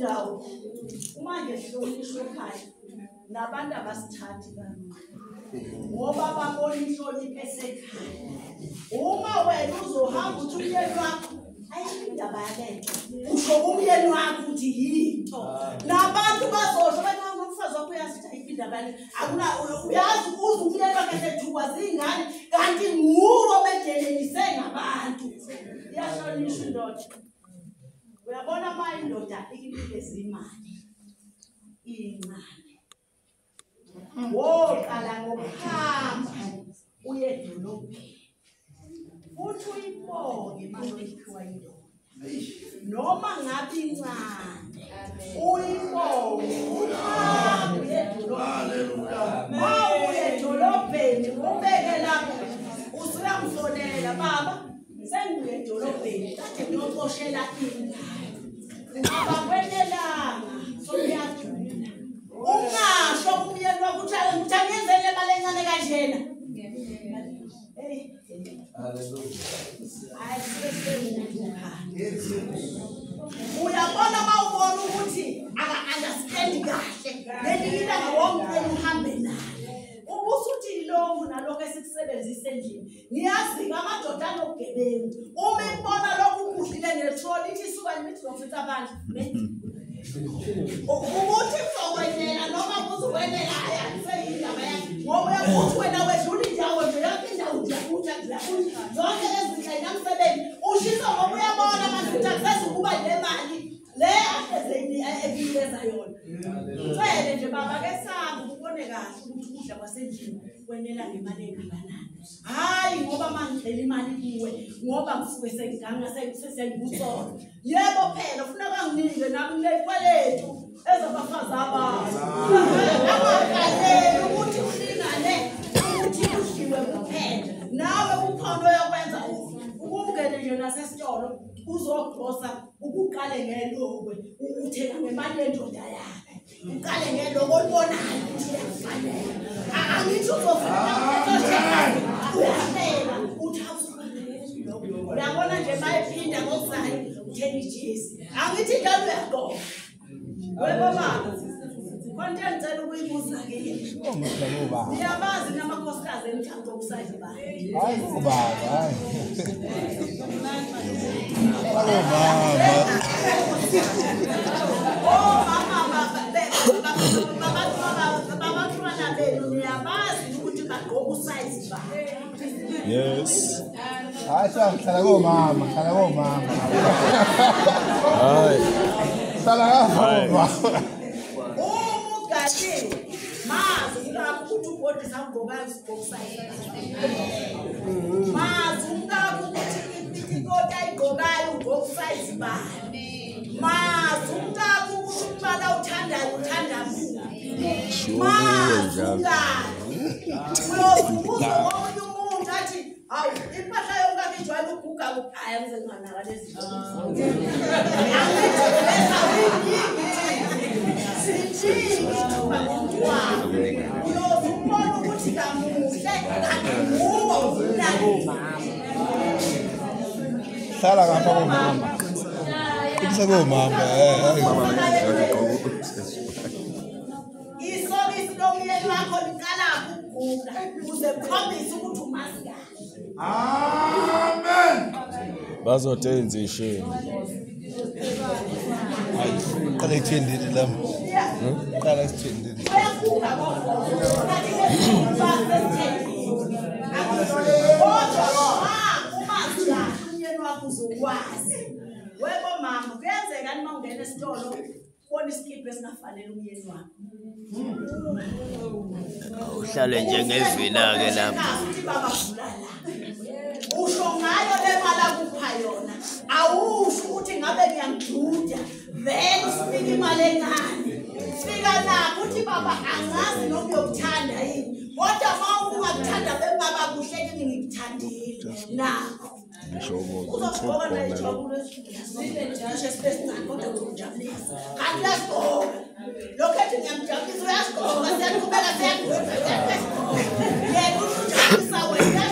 dawo uma ngehlonishwa ekhaya nabantu abasithathi kanti ngoba babona inhlonipho esekhaya. Uma wena uzohamba uthi umyeni wakho ayindaba yalento usho umyeni wakho uthi yinto nabantu bazosho bathi umfazi wakho uyasithi ayindaba yalento akuna uyazi uze umyeni wakhe sethuka zingane kanti nguwo bedelenise ngabantu. Iyahlonishwa indoda. Uyabona uma indoda inikeza imali incane woqala ngokuhamba uye edolobheni uthi uyibonge imali oyiphiwa indoda noma ngabe incane uyibonge uhambe uye edolobheni ubeke lapho usuyamfonela baba sengiye edolobheni kade ngiyoxoshela ingane abakwenelanga soyajula ungasho umyeni wakho uthi ngithangezele imali encane kanjena. Uyabona mawubona ukuthi aka-understand kahle lelila ngawonke uhambe naye ubusuthi ilongu nalokho esikusebenzisa endlini niyazi-ke amadoda anobugebengu uma ibona lokhu ukudlile ngetroli ithi isuka nimithi ngofitha abantu ukuthi uzokwenela noma kuzokwenela ayiseyindaba yakhe ngoba uyakuthi wena wedlula indawo nje yakho indawo uyakuthi zonke ezinhle namsebenzi ushisa ngoba uyabona amafutha kusezukuba le mali le ebinikeza yona cele nje baba ke samba ubone kahle ukuthi ukudla kwasendlini kwenela ngemali engakanani. Hayi ngoba mangicela imali kuwe ngoba ngisuke sengiganga sengibusona yebo phela ufuna kanginike nami ngilekweletu ezabafazi abazi abakaleli ukuthi uhlingane ukuthi udliwe kuphela nawe ukhondo yakwenza ukungene nje nasesitolo uzogrosa ukuqale ngelokwe uthenga ngemali yendoda yakhe uqale ngelokwe olibonayo ukuthi uyafanele angithi uzofuna uyabona nje bayiphinda ngokuzayo uthenga ijezi angithi njalo uyaqoqa webo baba konke ngicela ukuyibuza-ke niyabazi namakhosikazi emthango okusayi ba hayi ubaba babantwana benu niyabazi ukuthi bagqoka usayizi ba. Yes. Hayi hlala komama, hlala komama. Hayi. Hlala komama. Umugadi mazi ngakho ukuthi ubodi sangqoka usayizi. Mazi ngakho ukuthi ikota igqokayo ugqoka usayizi ba. Mazi ngakho ukuthi umbala uthandayo uthanda mina. Mazi ngakho. Uyozibuza omunye umuntu athi hawu impahla yonke ngijwayele ukuguga kuphaya ngizenqanaka lezi uyozibona ukuthi kamuhle kanguwo Hlala ngapha komama. Ikuse komama isokisi lomyeni wakho liqala ukuguga uze ukhombise ukuthi umazi kahle. Amen. Bazotenza isheni. Hayi, qala ithindile lami. Qala ithindile. Uyaguga umazi kahle umyeni wakho uzokwazi. Webo mama kuyenzeka nima ungena esitolo ubona isikipho esingafanele umyeni wakho. Uhlale njengezwila-ke lapha. Usho ngayo le mali akupha yona awusho ukuthi ngabe ngiyamjuda vele usifika imali encane fika nakho uthi baba angazi noma uyokuthanda yini kodwa uma ungakuthanda bebaba kuhle kimi ngikuthandile nakho uzogqoka nayijabulo esile njashe sibesincane kodwa uzojabulisa kanti uyasigqoka lokhu ethi ngiyamjabulisa uyasigqoka siyaqhubeka siyaqhubeka yena usujabulisa wena